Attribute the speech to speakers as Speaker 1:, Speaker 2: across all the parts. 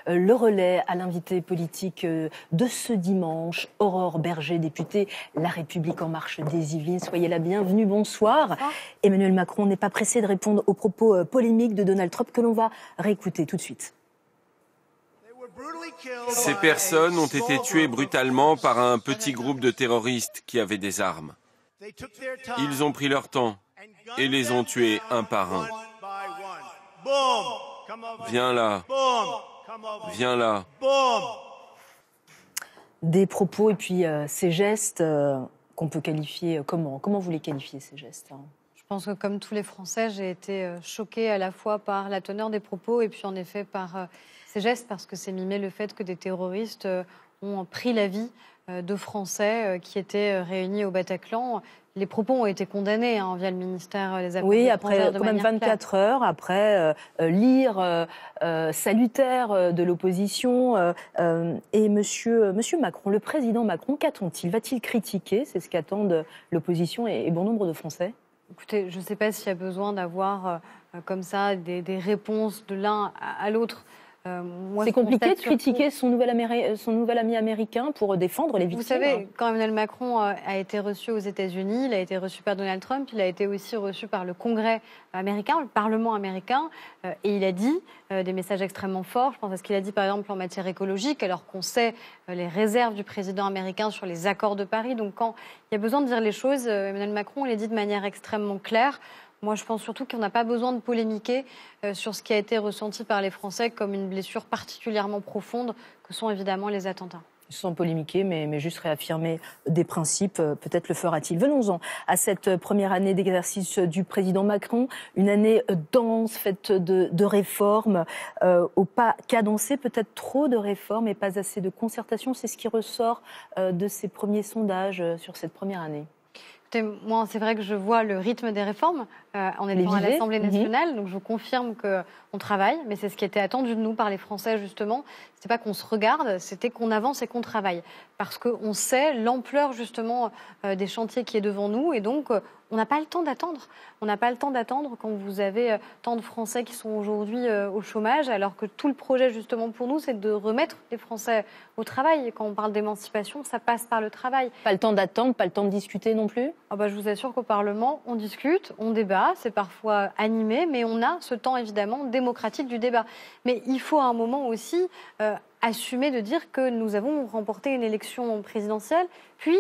Speaker 1: le relais à l'invité politique de ce dimanche, Aurore Berger, députée La République En Marche des Yvelines. Soyez la bienvenue, bonsoir. Emmanuel Macron n'est pas pressé de répondre aux propos polémiques de Donald Trump que l'on va réécouter tout de suite.
Speaker 2: Ces personnes ont été tuées brutalement par un petit groupe de terroristes qui avaient des armes. Ils ont pris leur temps et les ont tués un par un. Viens là. Viens là.
Speaker 1: Des propos et puis ces gestes qu'on peut qualifier comment ? Comment vous les qualifiez, ces gestes ?
Speaker 3: Je pense que comme tous les Français, j'ai été choquée à la fois par la teneur des propos et puis en effet par ces gestes, parce que c'est mimer le fait que des terroristes ont pris la vie de Français qui étaient réunis au Bataclan. Les propos ont été condamnés via le ministère des Affaires étrangères.
Speaker 1: Oui, après quand même 24 heures, après l'ire salutaire de l'opposition. Et monsieur Macron, le président Macron, qu'attend-il ? Va-t-il critiquer ? C'est ce qu'attendent l'opposition et bon nombre de Français.
Speaker 3: Écoutez, je ne sais pas s'il y a besoin d'avoir comme ça des réponses de l'un à l'autre.
Speaker 1: C'est compliqué de critiquer son nouvel ami américain pour défendre les victimes.
Speaker 3: Vous savez, quand Emmanuel Macron a été reçu aux États-Unis, il a été reçu par Donald Trump, il a été aussi reçu par le Congrès américain, le Parlement américain, et il a dit des messages extrêmement forts. Je pense à ce qu'il a dit par exemple en matière écologique, alors qu'on sait les réserves du président américain sur les accords de Paris. Donc quand il y a besoin de dire les choses, Emmanuel Macron les dit de manière extrêmement claire. Moi, je pense surtout qu'on n'a pas besoin de polémiquer sur ce qui a été ressenti par les Français comme une blessure particulièrement profonde que sont évidemment les attentats.
Speaker 1: Sans polémiquer, mais juste réaffirmer des principes, peut-être le fera-t-il. Venons-en à cette première année d'exercice du président Macron, une année dense, faite de réformes, au pas cadencé, peut-être trop de réformes et pas assez de concertation. C'est ce qui ressort de ces premiers sondages sur cette première année.
Speaker 3: Moi, c'est vrai que je vois le rythme des réformes en étant à l'Assemblée nationale, donc je vous confirme qu'on travaille, mais c'est ce qui était attendu de nous par les Français, justement. C'était pas qu'on se regarde, c'était qu'on avance et qu'on travaille. Parce qu'on sait l'ampleur, justement, des chantiers qui est devant nous, et donc on n'a pas le temps d'attendre. On n'a pas le temps d'attendre quand vous avez tant de Français qui sont aujourd'hui au chômage, alors que tout le projet, justement, pour nous, c'est de remettre les Français au travail. Et quand on parle d'émancipation, ça passe par le travail.
Speaker 1: Pas le temps d'attendre, pas le temps de discuter non plus ?
Speaker 3: Je vous assure qu'au Parlement, on discute, on débat, c'est parfois animé, mais on a ce temps évidemment démocratique du débat. Mais il faut à un moment aussi assumer de dire que nous avons remporté une élection présidentielle, puis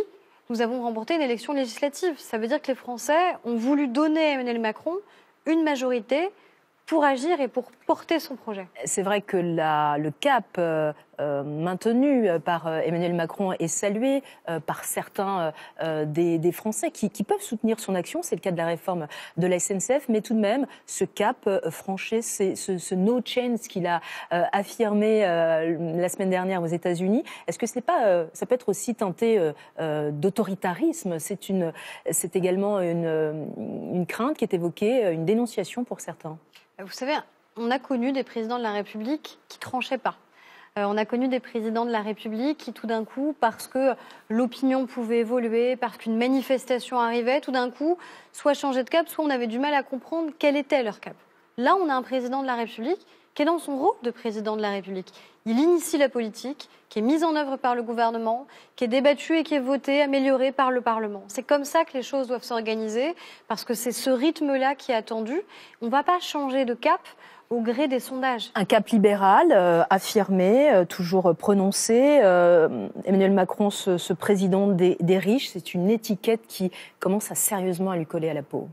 Speaker 3: nous avons remporté une élection législative. Ça veut dire que les Français ont voulu donner à Emmanuel Macron une majorité pour agir et pour porter son projet.
Speaker 1: C'est vrai que le cap maintenu par Emmanuel Macron est salué par certains des Français qui peuvent soutenir son action. C'est le cas de la réforme de la SNCF, mais tout de même, ce cap franchi, ce no change qu'il a affirmé la semaine dernière aux États-Unis, est-ce que ça peut être aussi teinté d'autoritarisme ? C'est également une crainte qui est évoquée, une dénonciation pour certains.
Speaker 3: Vous savez, on a connu des présidents de la République qui tranchaient pas. On a connu des présidents de la République qui, tout d'un coup, parce que l'opinion pouvait évoluer, parce qu'une manifestation arrivait, tout d'un coup, soit changeait de cap, soit on avait du mal à comprendre quel était leur cap. Là, on a un président de la République qui est dans son rôle de président de la République. Il initie la politique, qui est mise en œuvre par le gouvernement, qui est débattue et qui est votée, améliorée par le Parlement. C'est comme ça que les choses doivent s'organiser, parce que c'est ce rythme-là qui est attendu. On ne va pas changer de cap au gré des sondages.
Speaker 1: Un cap libéral affirmé, toujours prononcé. Emmanuel Macron, ce président des riches, c'est une étiquette qui commence sérieusement à lui coller à la peau.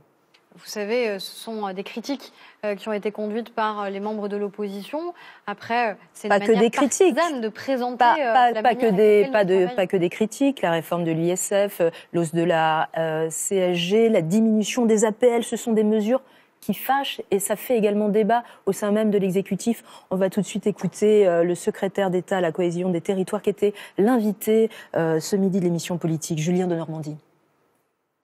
Speaker 3: Vous savez, ce sont des critiques qui ont été conduites par les membres de l'opposition. Après, c'est une manière partisane de présenter
Speaker 1: pas que des critiques. La réforme de l'ISF, l'hausse de la CSG, la diminution des APL, ce sont des mesures qui fâchent et ça fait également débat au sein même de l'exécutif. On va tout de suite écouter le secrétaire d'État à la cohésion des territoires qui était l'invité ce midi de l'émission politique, Julien de Normandie.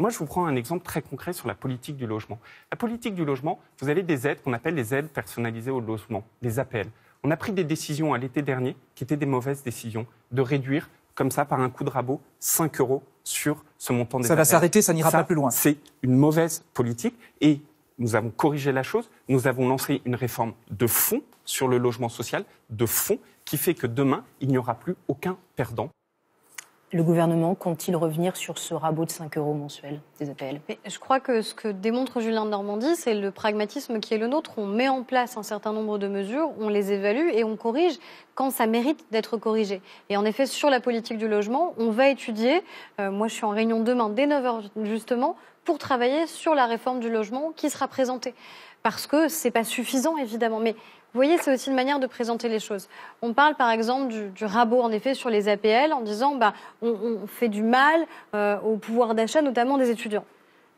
Speaker 4: Moi, je vous prends un exemple très concret sur la politique du logement. La politique du logement, vous avez des aides qu'on appelle les aides personnalisées au logement, les APL. On a pris des décisions à l'été dernier, qui étaient des mauvaises décisions, de réduire, comme ça, par un coup de rabot, 5 € sur ce montant des APL.
Speaker 5: Ça va s'arrêter, ça n'ira pas plus loin.
Speaker 4: C'est une mauvaise politique et nous avons corrigé la chose, nous avons lancé une réforme de fond sur le logement social, de fond, qui fait que demain, il n'y aura plus aucun perdant.
Speaker 1: Le gouvernement compte-t-il revenir sur ce rabot de 5 € mensuels des APL?
Speaker 3: Mais je crois que ce que démontre Julien Denormandie, c'est le pragmatisme qui est le nôtre. On met en place un certain nombre de mesures, on les évalue et on corrige quand ça mérite d'être corrigé. Et en effet, sur la politique du logement, on va étudier, moi je suis en réunion demain dès 9h justement, pour travailler sur la réforme du logement qui sera présentée. Parce que c'est pas suffisant évidemment, mais vous voyez, c'est aussi une manière de présenter les choses. On parle par exemple du rabot en effet sur les APL en disant on fait du mal au pouvoir d'achat notamment des étudiants.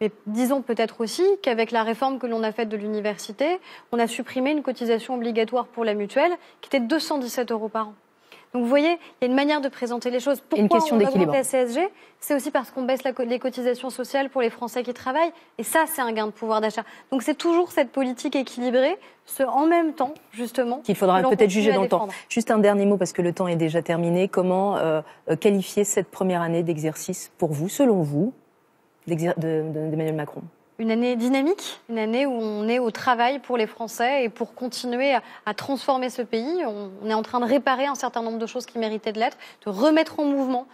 Speaker 3: Mais disons peut-être aussi qu'avec la réforme que l'on a faite de l'université, on a supprimé une cotisation obligatoire pour la mutuelle qui était de 217 € par an. Donc vous voyez, il y a une manière de présenter les choses. Pourquoi on augmente la CSG? C'est aussi parce qu'on baisse les cotisations sociales pour les Français qui travaillent. Et ça, c'est un gain de pouvoir d'achat. Donc c'est toujours cette politique équilibrée, en même temps, justement,
Speaker 1: qu'il faudra peut-être juger dans le temps. Juste un dernier mot, parce que le temps est déjà terminé. Comment qualifier cette première année d'exercice pour vous, selon vous, d'Emmanuel Macron?
Speaker 3: Une année dynamique, une année où on est au travail pour les Français et pour continuer à transformer ce pays. On est en train de réparer un certain nombre de choses qui méritaient de l'être, de remettre en mouvement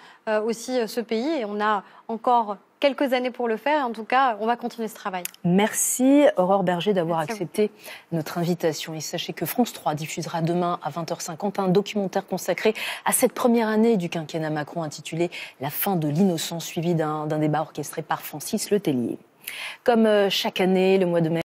Speaker 3: aussi ce pays. Et on a encore quelques années pour le faire. En tout cas, on va continuer ce travail.
Speaker 1: Merci Aurore Berger d'avoir accepté notre invitation. Et sachez que France 3 diffusera demain à 20h50 un documentaire consacré à cette première année du quinquennat Macron intitulé « La fin de l'innocence », suivi d'un débat orchestré par Francis Letellier. Comme chaque année, le mois de mai